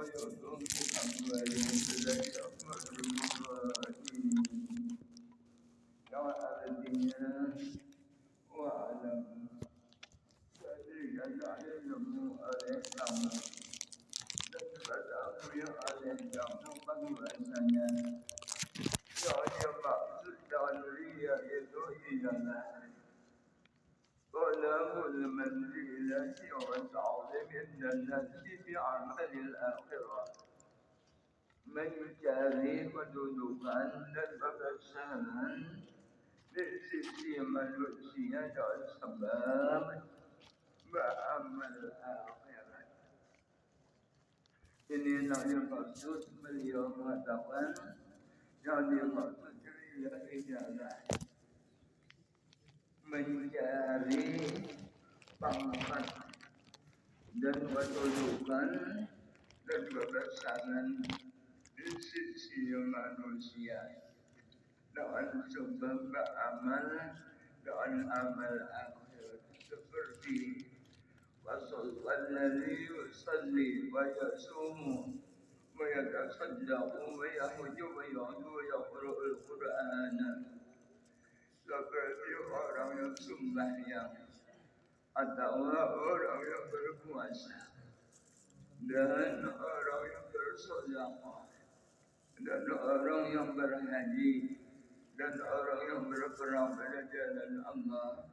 ويؤتون أموالهم بذلك مرضواتهم وأهلها وأعلم ذلك تعلم أليكم dan kata yang Alaikum bahwasanya yang maksud dari itu ialah طلب المنزلة والتعظيم عند الناس بعمل الآخرة mencari kedudukan dan kebesaran di sisi manusia dan sebab beramal akhirat. Ini yang dimaksud beliau mengatakan yang dimaksud ialah mencari pangkat dan kedudukan dan kebesaran di sisi manusia dengan sebab beramal dan amal akhir seperti والذي يصلي ويصوم ويتصدق ويحج ويعود ويقرأ القرآن seperti orang yang sembahyang atau orang yang berpuasa dan orang yang bersedekah dan orang yang berhaji dan orang yang berperang pada jalan Allah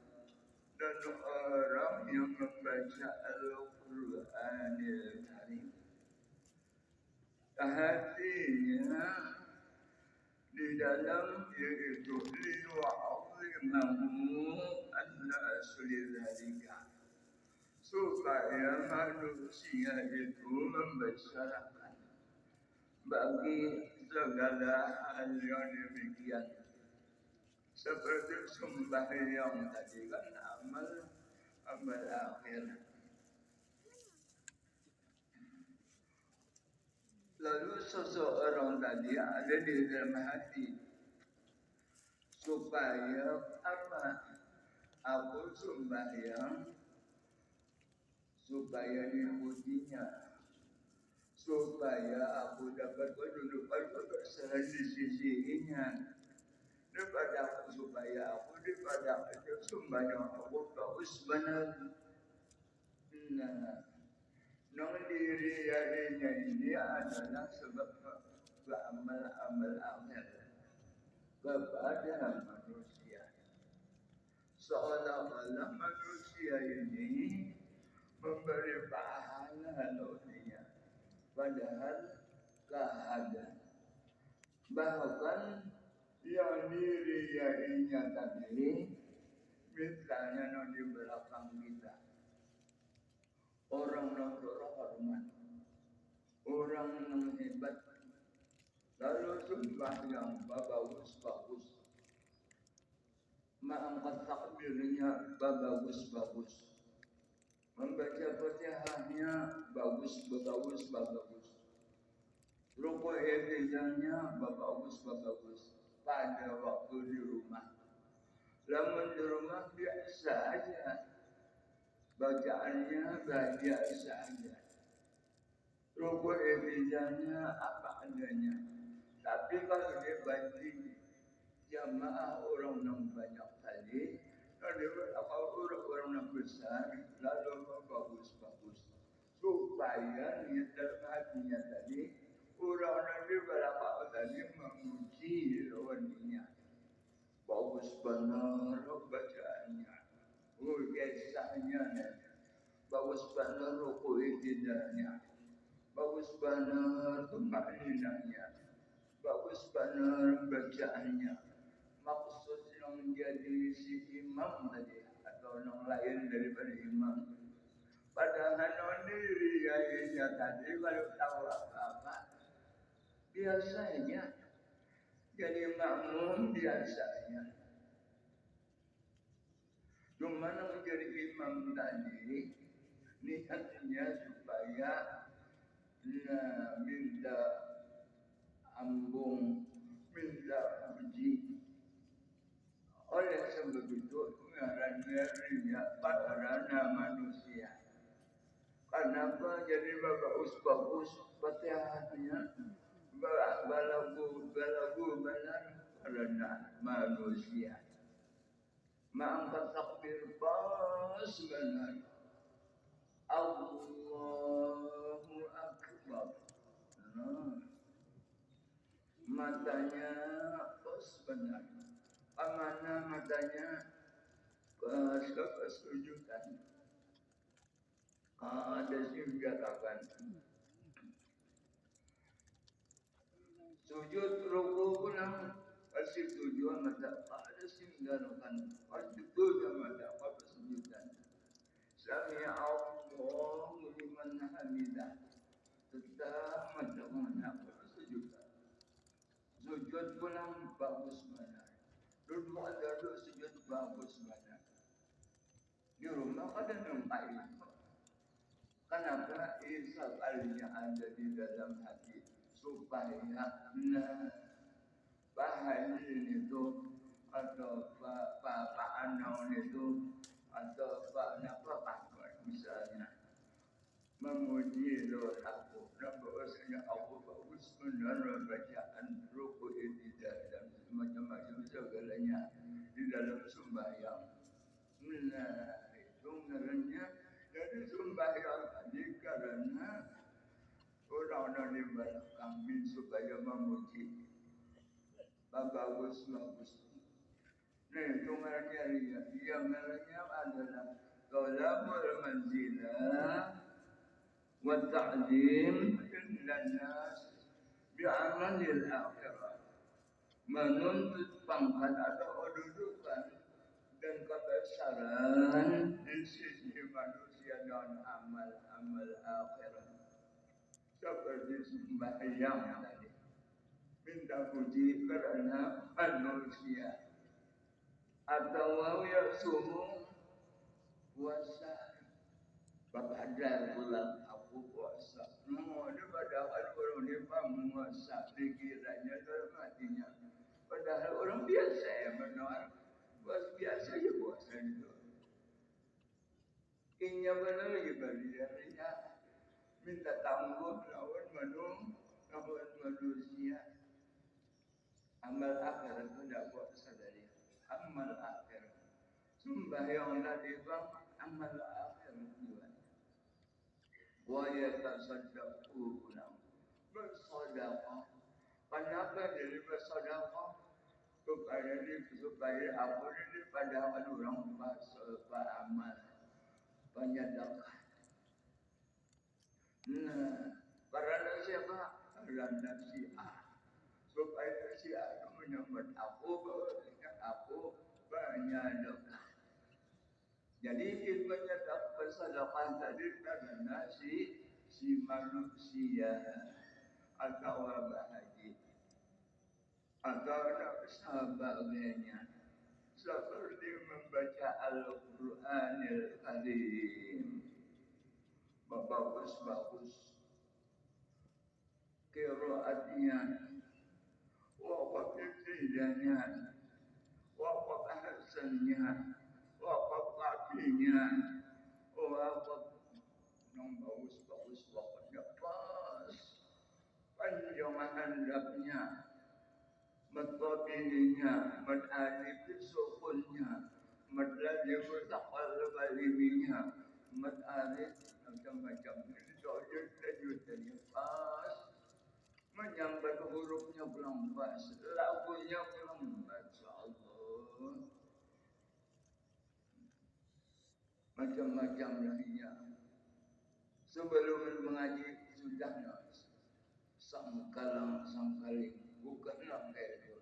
dan orang yang membaca Al-Quranil Karim. Artinya di dalam yaitu liwa'azimahu an-nasuliladzika supaya manusia itu membesarkan bagi segala hal yang demikian seperti sembahyang tadi kan amal akhir. Lalu seseorang tadi ada di dalam hati supaya apa? Aku sembahyang supaya dipujinya, supaya aku dapat kedudukan kebesaran di sisinya. Daripada supaya aku daripada sembahyang aku bagus benar. Nah, non diri darinya ini adalah sebab beramal-amal akhir kepada manusia. Seolah-olah manusia ini memberi pahala dunia, padahal keadaan bahkan yang diri darinya tadi misalnya non di belakang kita orang yang terhormat, orang yang hebat, lalu sembahyang bagus-bagus, mengangkat takbirnya bagus-bagus, membaca Fatihahnya bagus, rukuk i'tidalnya bagus pada waktu di rumah. Lamun di rumah biasa aja, bacaannya biasa aja, rukuk i'tidalnya apa adanya. Tapi kalau dia baca jamaah orang yang banyak tadi, ada beberapa orang yang besar, lalu bagus supaya niat dalam hatinya tadi orang nanti berapa tadi memuji lawannya. Bagus benar bacaannya, biasanya bagus benar rukuk i'tidalnya, bagus benar tumakninahnya, bagus benar bacaannya. Maksud yang menjadi si imam tadi atau yang lain daripada imam. Padahal diri ayahnya tadi kalau tahu apa-apa biasanya jadi makmum biasanya. Cuma menjadi imam tadi niatnya supaya minta ambung, minta puji. Oleh sebab itu ngarannya riya pada manusia. Kenapa jadi bagus Fatihahnya balagu benar karena manusia mengangkat takbir pas benar Allahu Akbar. Nah, matanya pas benar. Amanah matanya pas ke kesujudan. Ada singkatan. Sujud ruku pun pasti tujuan mata ada singkatan. Pasti tujuan mata apa kesujudan. Sami Allahu liman hamidah. Tetap mata mana kesujudan. Sujud pun bagus benar. Duduk ada sujud bagus benar. Di rumah ada nampak itu. Kenapa Isa kalinya ada di dalam hati supaya bahan itu atau Pak Anon itu atau Pak misalnya memuji Lord aku dan bahwasanya aku bagus benar bacaan ruku ini dan macam-macam segalanya di dalam sembahyang. Nah itu ngarannya jadi sembahyang tadi karena orang-orang di belakang supaya memuji bagus. Nah itu ngarannya yang ngarannya adalah talabul manzilah wa ta'zim dan nas bi'amalil akhirah, menuntut pangkat atau kedudukan dan kebesaran di sisi manusia dan amal-amal akhirat seperti sembahyang tadi minta puji karena manusia atau yasumu puasa bapak pulang aku puasa dia padahal orang dia puasa pikirannya dalam hatinya padahal orang biasa yang benar biasa aja puasa itu Inya benar ibadahnya minta tangguh lawan manusia. Amal akhirat itu tidak puasa dari amal akhirat. Sembahyang tadi bang amal akhirat juga. Wa yatasaddaqu pulang bersedekah. Kenapa jadi bersedekah? Supaya apa ini pada orang amal penyedekah. Nah, karena siapa? Karena si A. Supaya si A menyambut aku bahwa aku penyedekah. Jadi penyedekah bersedekah tadi karena si manusia atau bahagia atau sebagainya. Seperti membaca Al-Quranil Karim bagus qiraatnya waqaf ibtidanya waqaf hasannya waqaf qafinya waqaf yang bagus waqafnya pas panjang handapnya matabilinya madalib sukunnya madalib mustaqal baliminya madalib macam-macam ini tajwidnya pas menyambat hurufnya belum pas lagunya belum baca Allah macam-macam lainnya sebelum mengaji sudah sangkaling bukanlah kayak itu.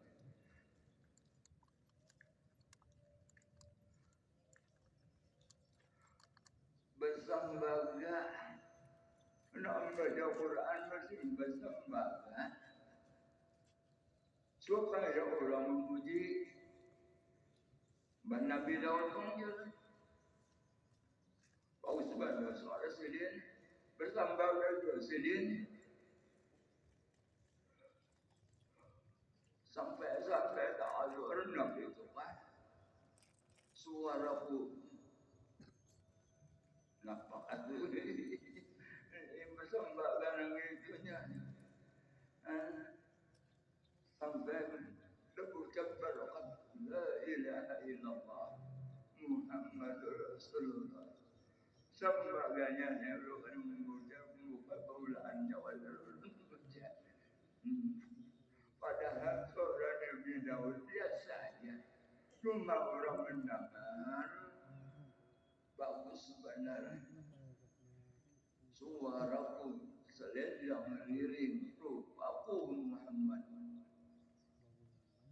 Bersambaga nak baca Quran mesti bersambaga supaya orang memuji Nabi Daud panggil bagus banget suara sedin bersambaga juga sedin sampai tak ada rendah itu kan suaraku nampak aku sampai berucap barokat la ilaha illallah Muhammadur Rasulullah. Sebagainya bukan mengucap bukan paulaan Jawa baca. Padahal seorang Nabi Daud biasa aja. Cuma orang mendengar bagus benar. Suaraku selendang liring rupaku Muhammad.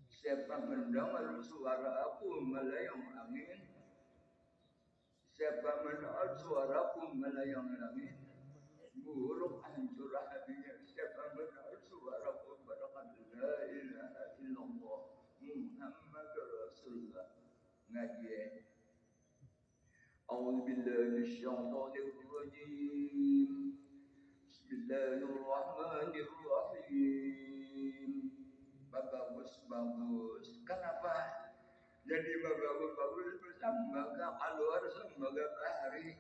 Siapa mendengar suara aku melayang angin, siapa mendengar suaraku melayang angin, buruk hancur hatinya. Siapa mendengar suaraku berkata la ilaha illallah Muhammadur Rasulullah. Ngaji. A'udzu billahi minasyaitonir rajim. Bismillahirrahmanirrahim. Bagus. Kenapa? Jadi bagus bersambaga keluar sambaga bahari.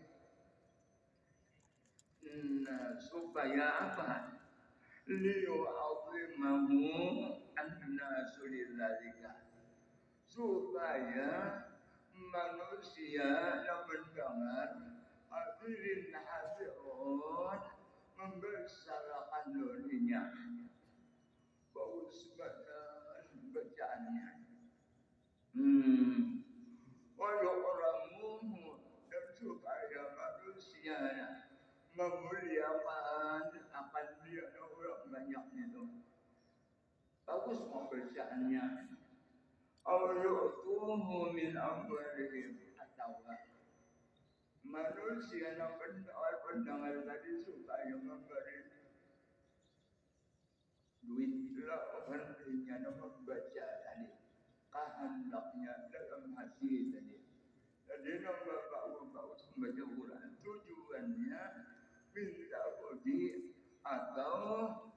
Nah, supaya apa? Liyu'azimahu an-nasu lidzalika. Supaya manusia yang mendengar hadirin hadirat membesarkan dirinya. Bagus banget bacaannya. Walau orang muhud dan supaya manusia memuliakan akan dia orang banyak itu. Bagus bacaannya. Awlu'tuhu min amwalihim atau manusia yang pendengar tadi supaya memberi duit lawan yang membaca tadi kehendaknya dalam hati tadi. Jadi nama bau membaca Quran tujuannya minta puji atau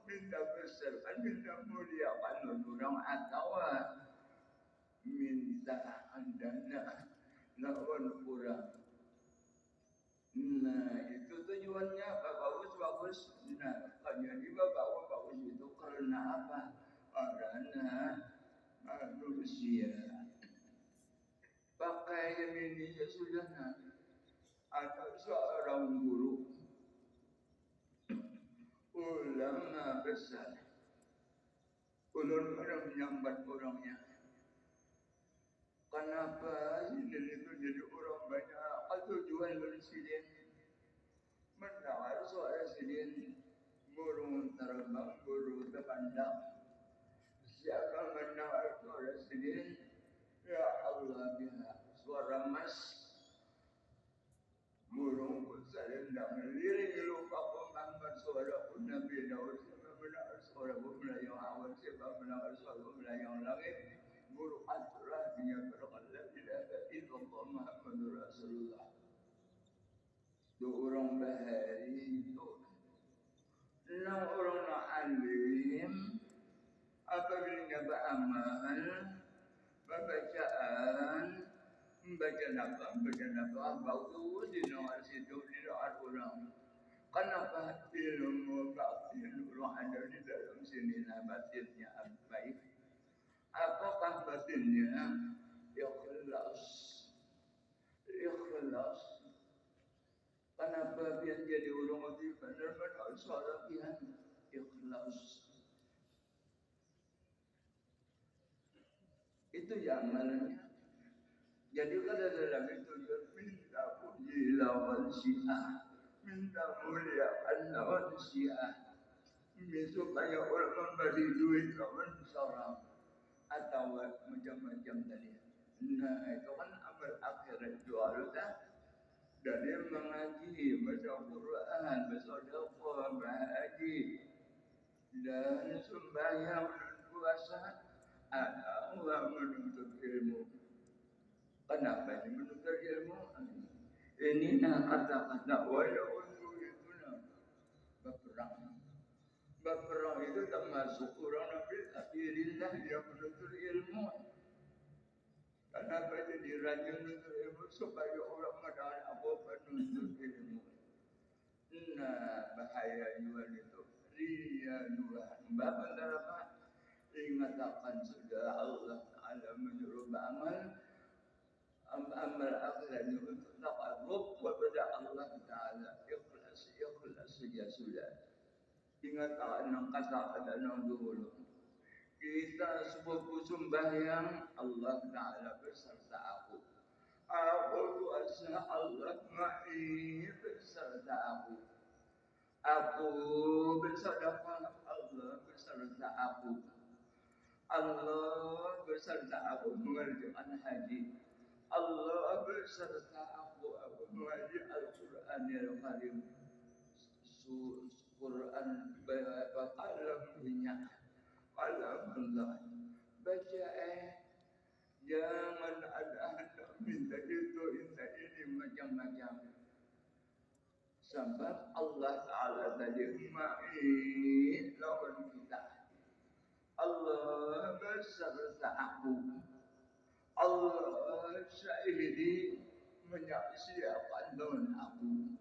minta besarkan, minta muliakan orang atau minta dana lawan kurang. Nah itu tujuannya bagus. Nah jadi bagus itu karena apa? Karena manusia pakai ini sudah ada seorang guru ulama besar ulun orang menyambat orangnya. Kenapa ini itu jadi orang banyak? Tujuan bersiden mendengar suara sidin burung terbang, burung terpandang. Siapa mendengar suara sidin? Ya Allah biha suara mas burung selendang liring lupa pemambar suara pun Nabi Daud. Siapa mendengar suara melayang awan, siapa mendengar suara melayang langit. Burung aturah dia berkata la ilaha illallah Muhammadur Rasulullah. Dua orang bahari itu enam orang alim apabila beramal bacaan membaca nafas bagus di nomor situ di doa orang. Kenapa ilmu batin orang ada di dalam sini batinnya baik? Apakah batinnya ikhlas? Kenapa biar jadi orang itu benar-benar suara biar ikhlas? Itu yang malahnya. Jadi kalau dalam itu minta puji lawan syiah, minta mulia lawan syiah, supaya orang memberi duit lawan seorang atau macam-macam tadi. Nah itu kan amal akhirat jual dah. Dari mengaji, baca Quran, bersedekah, berhaji, dan sembahyang dan puasa, ada orang menuntut ilmu. Kenapa ini menuntut ilmu? Ini kata-kata wala untuk itu berperang. Berperang itu termasuk orang Nabi Akhirullah yang menuntut ilmu. Kenapa jadi rajin menuntut ilmu? Supaya orang mendengar apa menuntut ilmu. Nah bahaya juga itu. ria dua. Bab antara ingatakan sudah Allah Ta'ala menyuruh beramal amal akhiratnya untuk takarrub kepada Allah Ta'ala. Ikhlas saja sudah. Ingat tak kata dan dulu. Kita sebuah sembahyang Allah Ta'ala beserta aku. Aku kuasa Allah ma'i beserta aku. Aku bersedekah Allah beserta aku. Allah beserta aku mengerjakan haji. Allah beserta aku mengaji Al-Quranil Karim. Quran bakalam punya alhamdulillah. Baca jangan ada minta itu ini macam-macam. Sebab Allah Ta'ala tadi ma'i lawan kita. Allah beserta aku. Allah syahidi menyaksikan lawan aku.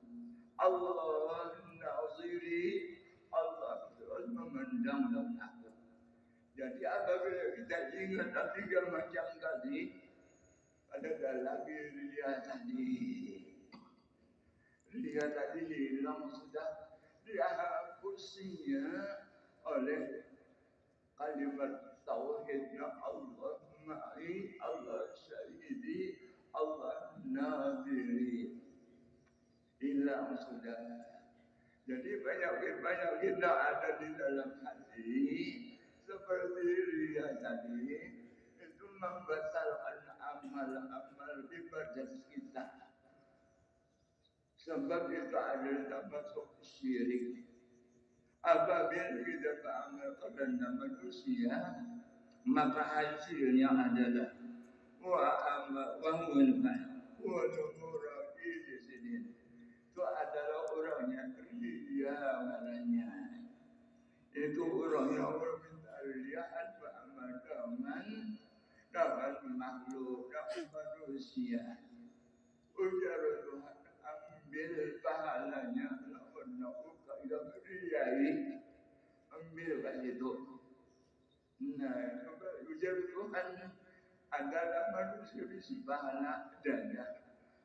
Allah naziri, Allah terus memandang lawan aku. Jadi apabila kita ingat tiga macam tadi, ada dalam dia tadi. Dia tadi hilang sudah dihapusnya oleh kalimat tauhidnya Allah ma'i, Allah syahidi, Allah naziri. Hilang sudah. Jadi banyak-banyak tidak ada di dalam hati seperti ria tadi itu membatalkan amal-amal ibadah kita. Sebab itu adalah termasuk syirik. Apabila kita beramal kepada manusia, maka hasilnya adalah di sini. Itu adalah orang yang ria namanya. Itu orang yang meminta lihat beramal dengan makhluk, dengan manusia. Ujar Tuhan, ambil pahalanya, lawan nakuka yang riai, ambilkan itu. Nah, ujar Tuhan adalah manusia bisi pahala dada.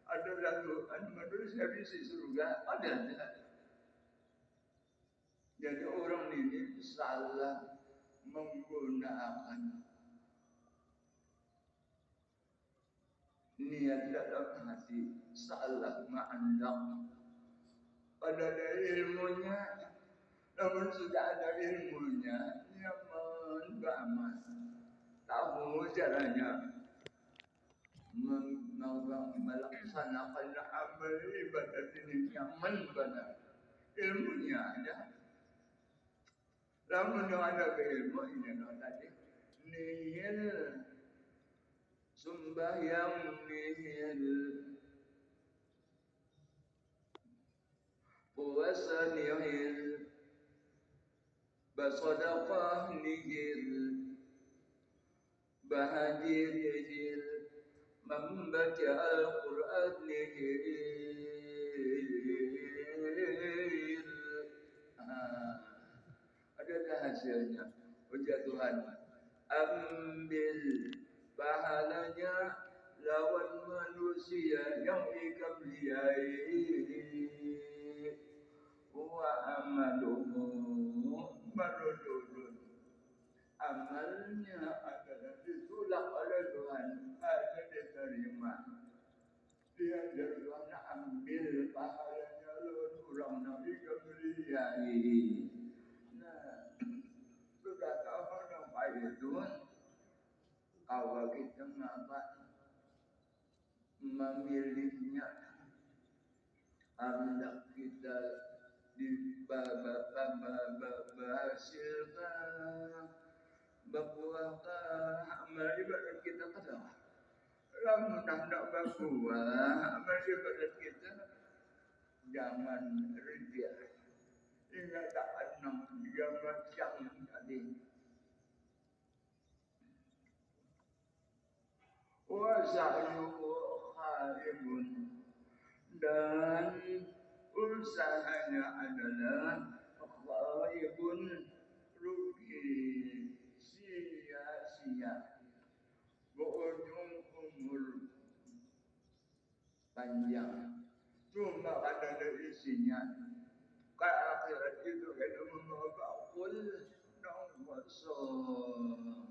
Adalah Tuhan manusia bisi surga ada. Jadi orang ini salah menggunakan niat dalam hati, salah ma'andang. Pada ada ilmunya, namun sudah ada ilmunya, nyaman beramal. Tahu caranya melaksanakan amal ibadat ini nyaman benar. Ilmunya ada. Namun yang ada ilmu ini tadi nihil sembahyang nihil puasa nihil bersedekah nihil bahagia nihil membaca Al-Quran nihil. Ada hasilnya. Ujar Tuhan, ambil pahalanya lawan manusia yang dikemliai. Wa amaluhu marududun. Amalnya adalah ditolak oleh Tuhan, ada diterima. Dia dari Tuhan ambil pahalanya lawan orang yang dikemliai. Sudah tahu sampai itu kalau kita mengapa memilihnya hendak kita berhasilkan berbuahkan amal ibadat kita adalah namun hendak berbuah amal ibadat kita jangan ria. Ingat tak enam tiga macam tadi. Wasa'yuhu kharibun, dan usahanya adalah kharibun isinya. Ke akhirat itu kena membawa kul dong kosong.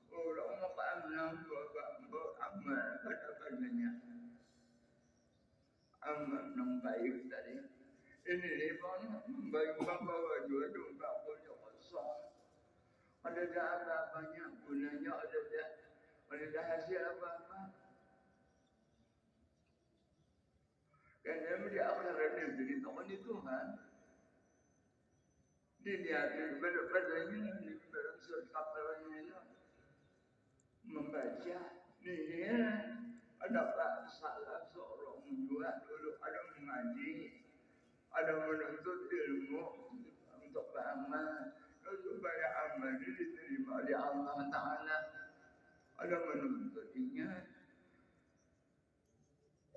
Orang apa menang beramal pada badannya. Amal yang baik tadi. Ini ribon baik membawa dua domba kulnya kosong. Ada apa-apanya gunanya ada hasil apa-apa. Karena di akhirat negeri tahun itu Tuhan dilihat badannya di surat kafarannya membaca nih ada salah seorang menjual dulu ada mengaji ada menuntut ilmu untuk beramal supaya amal ini diterima oleh Allah Ta'ala ada menuntut ingat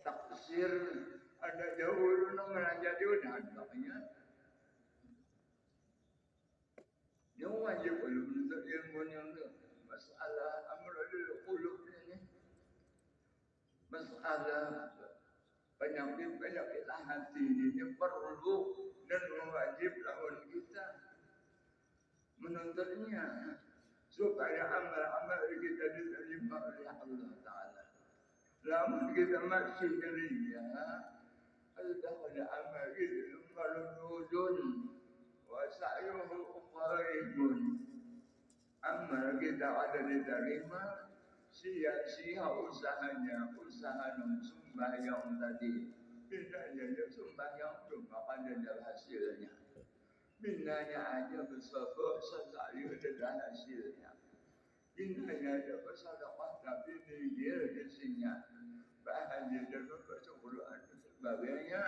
taksir ada jauh nama jadi udah adanya yang wajib menuntut ilmu yang masalah amrul qulub ini masalah penyakit hati ini perlu dan wajib lawan kita menuntutnya supaya amal-amal kita diterima oleh Allah Ta'ala. Namun kita masih ria, sudah ada amal itu marudun wa sa'yuhu qaribun. Amal kita ada diterima, sia-sia usahanya, usaha sembahyang tadi. Bila dia sembahyang tu maka ada hasilnya. Binanya aja bersabar sekali ada hasilnya. Binanya ada bersedekah tapi dia isinya bahagia dan membaca Quran dan sebagainya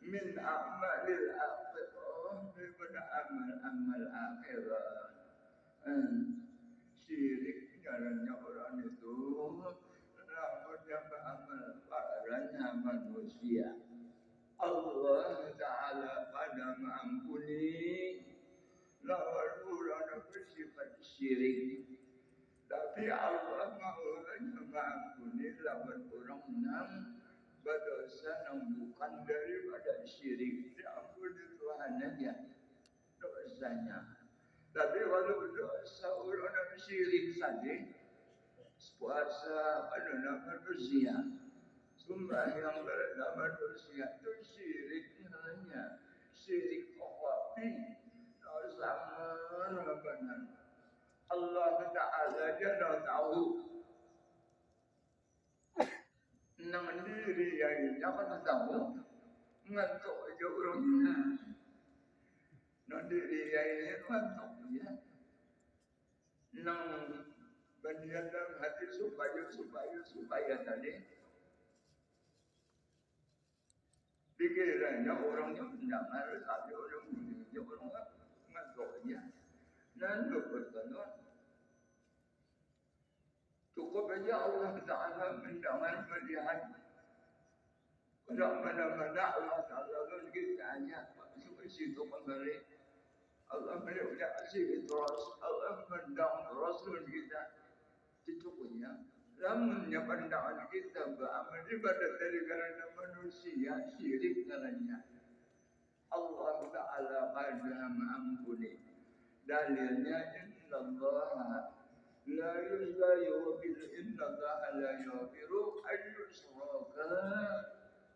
min amalil akhirah daripada amal akhirah. Syirik jalannya orang itu namun yang beramal padanya manusia. Allah Ta'ala pada mengampuni lawan orang yang bersifat syirik. Tapi Allah maulanya mengampuni lawan orang yang berdosa yang bukan daripada syirik. Diampuni Tuhan aja dosanya. Tapi kalau dosa orang yang syirik saja, puasa pada nama manusia. Sembahyang pada manusia itu syirik namanya. Syirik khafi. Sama benar. Allah Ta'ala dia dah tahu. Nang diri yang jangan tahu. Ngantuk aja orangnya. Nang diri yang ngantuk ya. Nang berniat dalam hati supaya tadi. Pikirannya orangnya mendengar tapi orang bunyinya orang ngantuknya. Dan berkata cukup aja Allah Ta'ala mendengar melihat. Kalau mana-mana Allah Ta'ala kita hanya supaya situ kembali. Allah melihat kasih terus. Allah mendengar Rasul kita. Cukupnya. Namunnya pandangan kita beramal ibadat dari kerana manusia syirik karenanya. Allah Ta'ala pada mengampuni. Dalilnya inna Allah la yaghfiru inna Allah la yaghfiru ayyushraka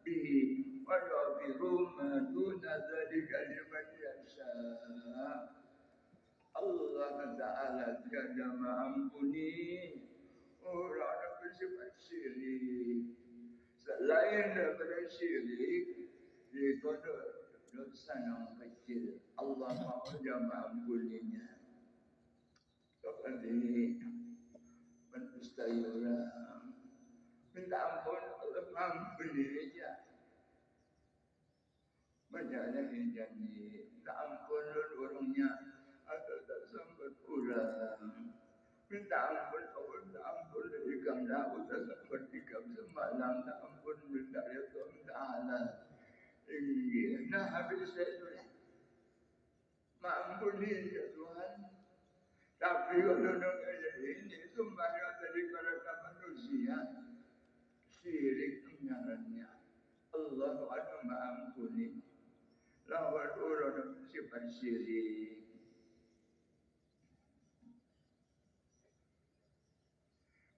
bihi wa yaghfiru ma duna dzalika liman yasha. Allah Ta'ala tiada mengampuni orang yang bersifat syirik. Selain daripada syirik, itu dosa yang kecil. Allah mahu dia mengampuninya. Seperti mendustakan orang, minta ampun Allah mengampuni dia. Banyak yang janji, minta ampun orangnya atau tak sampai kurang. Minta ampun ikan laut tak sampai ikan semalam, minta ampun minta Tuhan Ta'ala. Nah habis itu mengampuni ya Tuhan. Tapi kalau ini sembahyang dari kerana manusia syirik ngarannya. Allah ada mengampuni. lawan orang sifat syirik.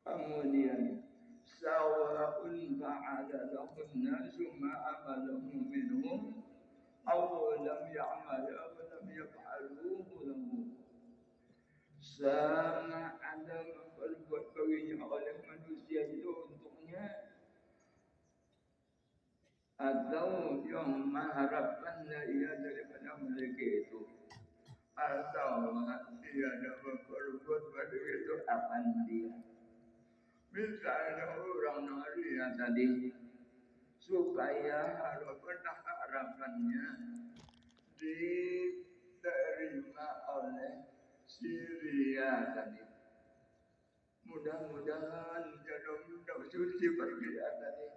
Kemudian sawa'un fa'ala lahum nasu ma'amalahum minhum aw lam ya'mal aw lam yaf'aluhu lahum. Sama ada memperbuat baginya oleh manusia itu untuknya atau yang mengharapkannya ia daripada mereka itu, atau dia dapat berbuat pada itu akan dia. Misalnya orang Naria tadi supaya harapannya diterima oleh Syria tadi. Mudah-mudahan dalam suci pergian tadi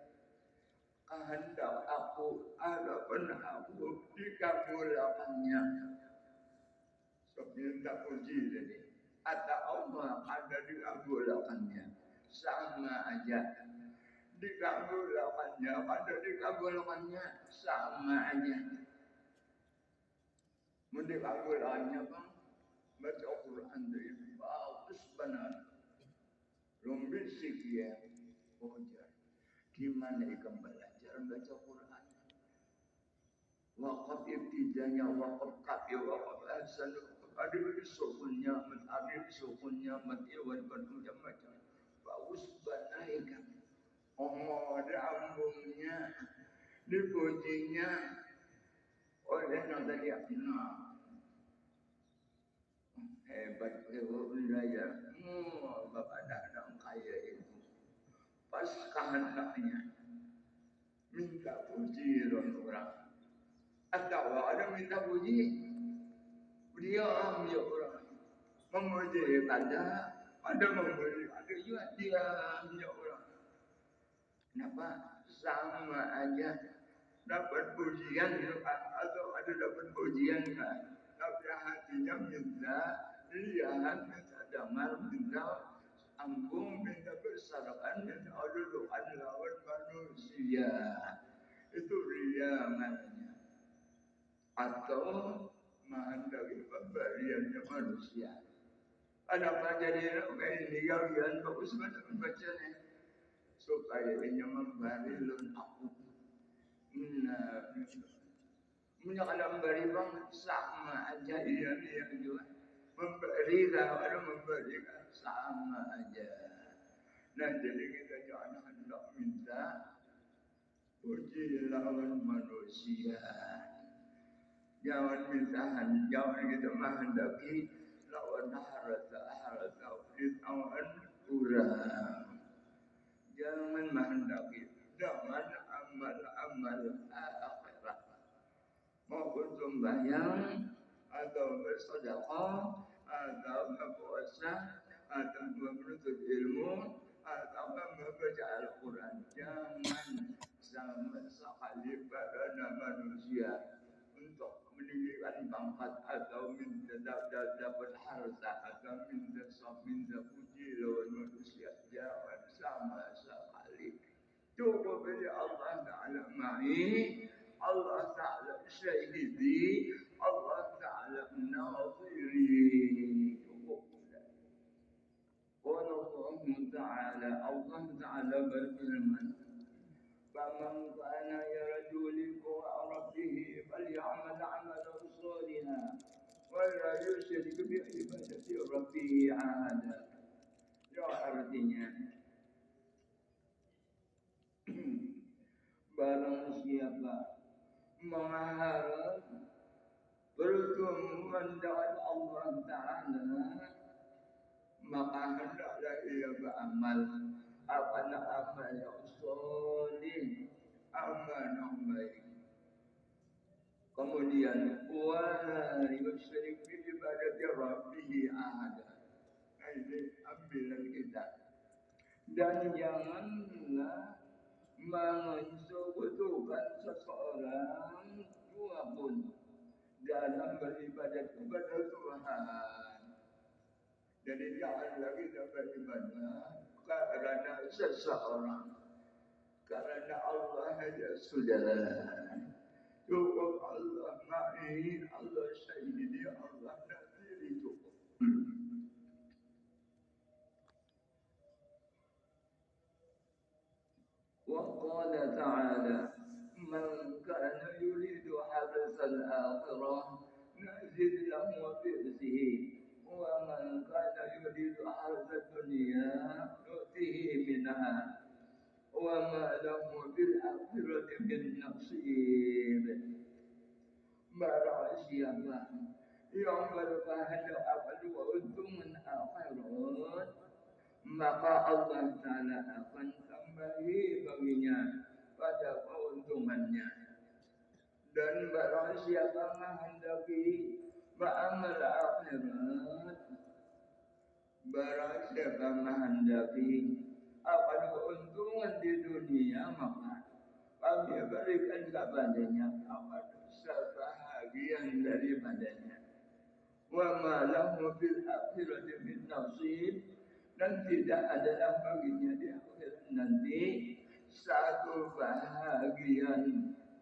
kehendak aku, harapan aku dikabulkannya. Minta puji tadi. Ada Allah ada dikabulkannya. Sama aja. Dikabulkannya, ada dikabulkannya sama aja. Mendikabulkannya bang, baca Quran itu bagus benar. Lombisik ya, ujar. Gimana ikan belajar baca Quran? Wakaf ibtidanya, wakaf kafi, wakaf hasan, ada sukunnya, ada sukunnya, iwan macam-macam. Bagus benar ikan. Ambungnya, dipujinya oleh nanti hebat belajar. Bapak dadang kaya itu. Pas kehendaknya minta puji orang. Atau ada minta puji, diam ya orang. Memuji ada memuji, ada juga diam ya orang. Kenapa? Sama aja dapat pujian atau ada dapat pujian kan? Tapi hatinya minta lihat, minta dengar, minta ambung, minta bersarakan, minta adudukan lawan manusia. Itu ria namanya. Atau menghendaki pemberiannya manusia. Kenapa jadi kayak ini kalian bagus banget membacanya supaya dia memberi lun aku. Nah, kalau memberi bang sama aja iya juga. Memberi ada memberi sama aja. Nah jadi kita jangan hendak minta puji lawan manusia. Jangan minta jangan kita menghendaki lawan harta bid'awan kurang. Jangan menghendaki, jangan amal akhirat. Maupun sembahyang atau bersedekah atau berpuasa atau menuntut ilmu atau membaca Al-Quran. Jangan sama sekali pada manusia untuk meninggikan pangkat atau minta dapat harta atau minta puji lawan manusia. Jangan sama sekali. Cukup bagi Allah Ta'ala ma'i, Allah Ta'ala syahidi, Allah Ta'ala naziri. Cukup. Allah Ta'ala berfirman, فمن كان يرجو لقاء ربه فليعمل عملا صالحا ولا يشرك بعبادة ربه أحدا. Ya artinya barang siapa mengharap pertemuan dengan Allah Ta'ala, maka hendaklah ia beramal amal yang soleh, amal yang baik. Kemudian wala yusyrik bi ibadati rabbih ahada. Ini ambilan kita. Dan janganlah mensekutukan seseorang juga pun dalam beribadat kepada Tuhan. Jadi janganlah kita beribadah karena seseorang, karena Allah saja sudah. cukup Allah ma'i, Allah sayyidi, Allah nasiri cukup. وقال تعالى من كان يريد حرث الآخرة نزد له برزه ومن كان يريد حرث الدنيا نؤته منها وما له بالآخرة من نصيب. Barang siapa yang berkehendak akan keuntungan akhirat, maka Allah Ta'ala akan tambahi baginya pada keuntungannya. Dan barang siapa menghendaki beramal akhirat, barang siapa menghendaki akan keuntungan di dunia, maka kami berikan kepadanya akan sebahagian daripadanya. Wa ma lahu fil akhirati min nasib, dan tidak adalah baginya di akhirat nanti satu bahagian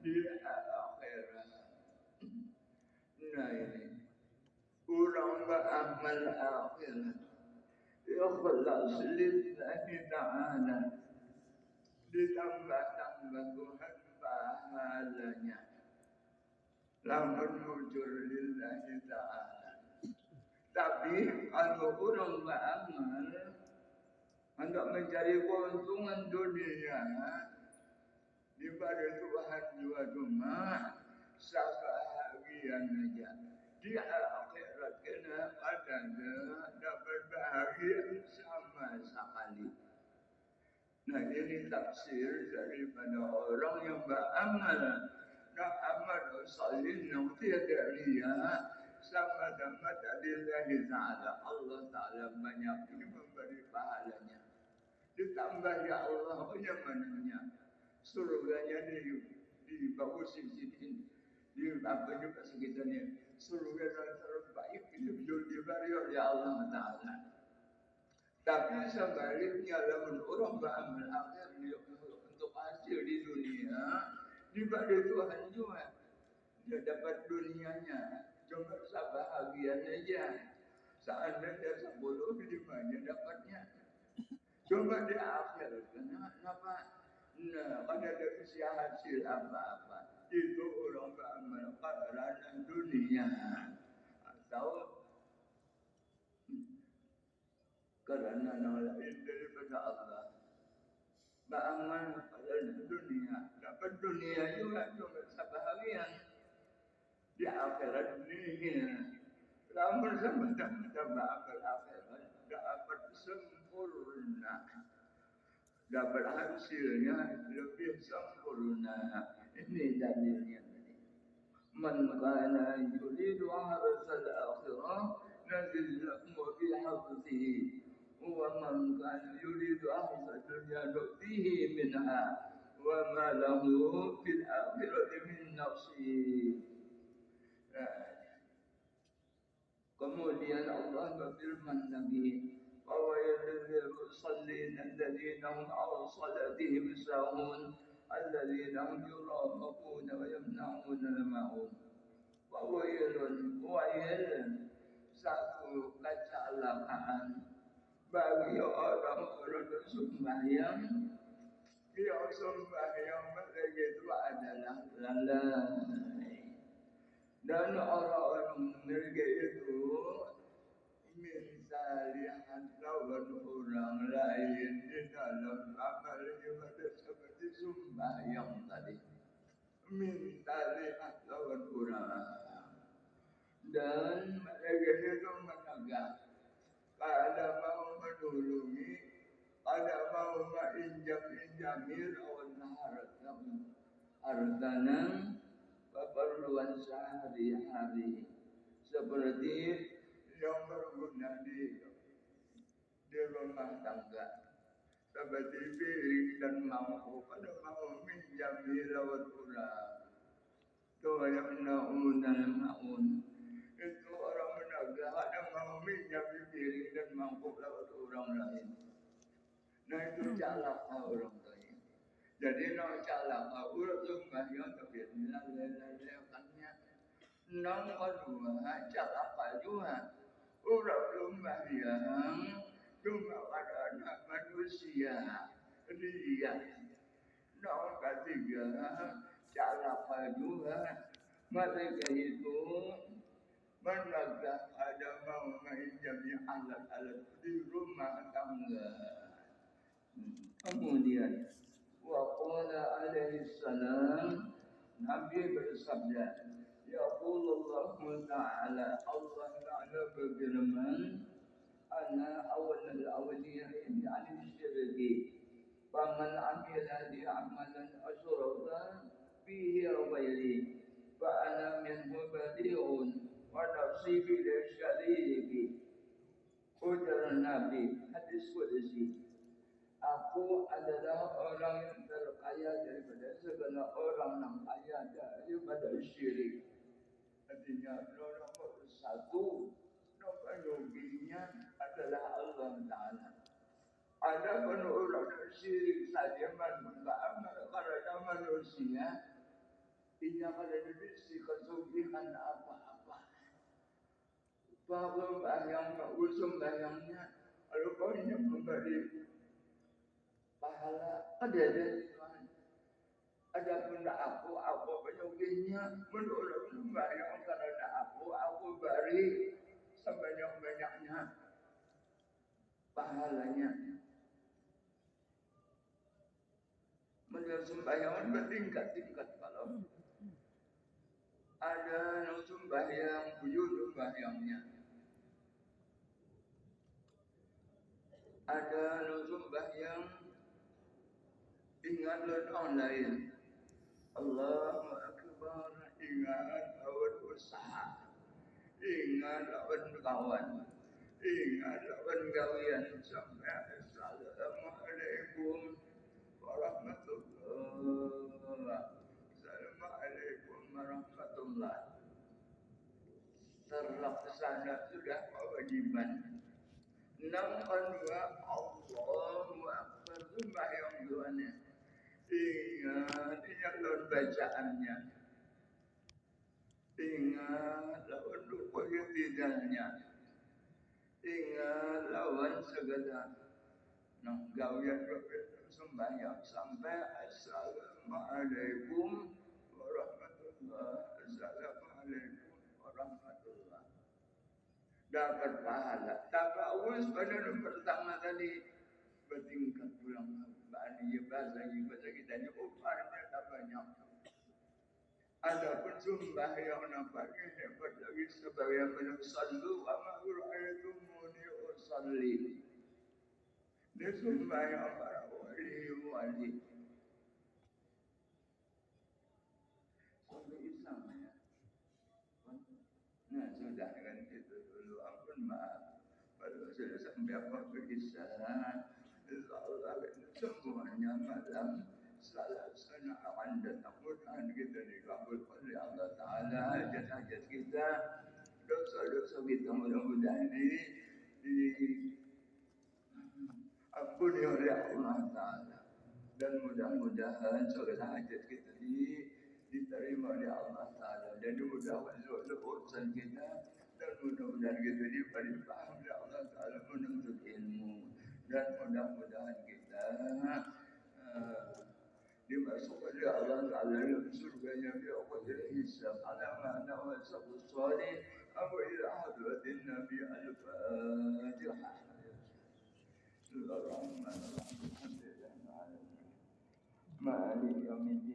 di akhirat. Nah ini orang beramal akhirat ikhlas lillahi ta'ala, ditambah-tambah Tuhan pahalanya. Lamun mujur lillahi ta'ala. Tapi kalau orang beramal untuk mencari keuntungan dunia, daripada Tuhan juga cuma sebahagian saja. Di akhirat kena adanya dapat bahagia sama sekali. Nah ini tafsir daripada orang yang beramal. Nah amal salih yang tiada ria sama-sama lillahi ta'ala. Allah Ta'ala banyak ini memberi pahalanya. Ditambah ya Allah punya mananya. Surganya di bagus sini. Di apa juga sekitarnya. Surga yang terbaik itu diberi oleh Allah Ta'ala. Tapi sebaliknya lamun orang beramal akhir untuk hasil di dunia, diberi Tuhan juga. Dia dapat dunianya, cuma sebahagian aja. Seandainya 10 di mana dapatnya. Cuma di akhir, kenapa? Nah, ada dari hasil apa-apa. Itu orang beramal karena dunia. Atau karena lain daripada Allah. Beramal karena dunia. Dapat dunia juga cuma sebahagian. Di akhirat ini. Lamun sama-sama amal akhirat dapat sempurna. Dapat hasilnya lebih sempurna. Ini dalilnya. Man kana yuridu harsal akhirah nazil lahu fi hadhihi wa man kana yuridu harsal dunya nu'tihi minha wa ma lahu fil akhirati min nasib. Kemudian Allah berfirman lagi, فَوَيْلٌ لِلْمُصَلِّينَ الَّذِينَ هُمْ عَنْ صَلَاتِهِمْ سَاهُونَ الَّذِينَ هُمْ يُرَاءُونَ وَيَمْنَعُونَ الْمَاعُونَ. Wailun, satu kecelakaan bagi orang-orang sembahyang. Yang sembahyang mereka itu adalah lalai. Dan orang-orang mereka itu minta lihat lawan orang lain di dalam amal ibadah seperti sembahyang tadi. Minta lihat lawan orang. Dan mereka itu menegak. Ada mau menolongi, ada mau menginjam-injami lawan hartana keperluan sehari-hari. Seperti yang berguna di rumah tangga. Seperti piring dan mangkuk, ada mau minjami lawan orang. Itu yang ma'un. Itu orang menegak, ada mau minjami piring dan mangkuk lawan orang lain. Nah itu celaka orang lain. Jadi no salah urut sembahyang tapi leleh-lelehkannya. Nong kedua salah juga urut sembahyang cuma karena manusia dia. Nong ketiga salah juga mereka itu menegak ada mau menjadi alat-alat di rumah tangga. Kemudian waqala alaihi salam Nabi bersabda yaqulullah ta'ala Allah ta'ala berfirman ana awwalul awliyin yani syirki faman amila li amalan asyraka fihi ghairi fa ana minhu badi'un wa nafsi bil syariki ujar Nabi hadis qudsi. Aku adalah orang yang terkaya daripada segala orang yang kaya daripada syirik. Artinya nomor satu, nomor ruginya adalah Allah Ta'ala. Ada pun orang syirik saja karena manusia tidak ada dibisi kesugihan apa-apa. Bahwa bayang usung bayangnya, kalau kau yang memberi pahala ada Tuhan. Ada benda aku penyuginya menurut sembahyang karena aku beri sebanyak-banyaknya pahalanya. Menurut sembahyang bertingkat-tingkat kalau ada yang sembahyang buyut sembahyangnya, ada yang sembahyang ingat orang lain. Allahu Akbar, ingat lawan usaha, ingat lawan kawan, ingat lawan gawian sampai Assalamualaikum warahmatullah. Assalamualaikum warahmatullah. Terlaksana sudah kewajiban. Nomor dua Allahu Akbar sembahyang duanya. Ingat lawan bacaannya. Ingat lawan rukuknya tidaknya. Ingat lawan segala gawian sembahyang sampai Assalamualaikum warahmatullah. Assalamualaikum warahmatullah. Dapat pahala. Takawus pada pertama kali bertingkat pulang. Bahasa kita ini uparnya tak banyak. Adapun sembahyang nampaknya hebat lagi sebagai sallu wa ma ra'aytumuni usalli. Dia sembahyang para wali. Sampai Islam ya. Nah sudah kan itu dulu. Ampun maaf. Kalau sudah sampai waktu Islam, Allah semuanya malam salat dan mudah-mudahan kita dikabul oleh Allah Ta'ala. Hajat-hajat kita, dosa-dosa kita mudah-mudahan diampuni oleh Allah Ta'ala. Dan mudah-mudahan segala hajat kita diterima oleh Allah Ta'ala. Dan mudah-mudahan urusan kita dan mudah-mudahan kita diberi paham oleh Allah Ta'ala menuntut ilmu. Dan mudah-mudahan kita dimasukkan oleh Allah Ta'ala dalam surganya bi'aqadir hisab ala ma'na wa sabu salih abu ila hadratin Nabi al-Fatihah. Bismillahirrahmanirrahim. Alhamdulillah. Ma'alik yawmiddin.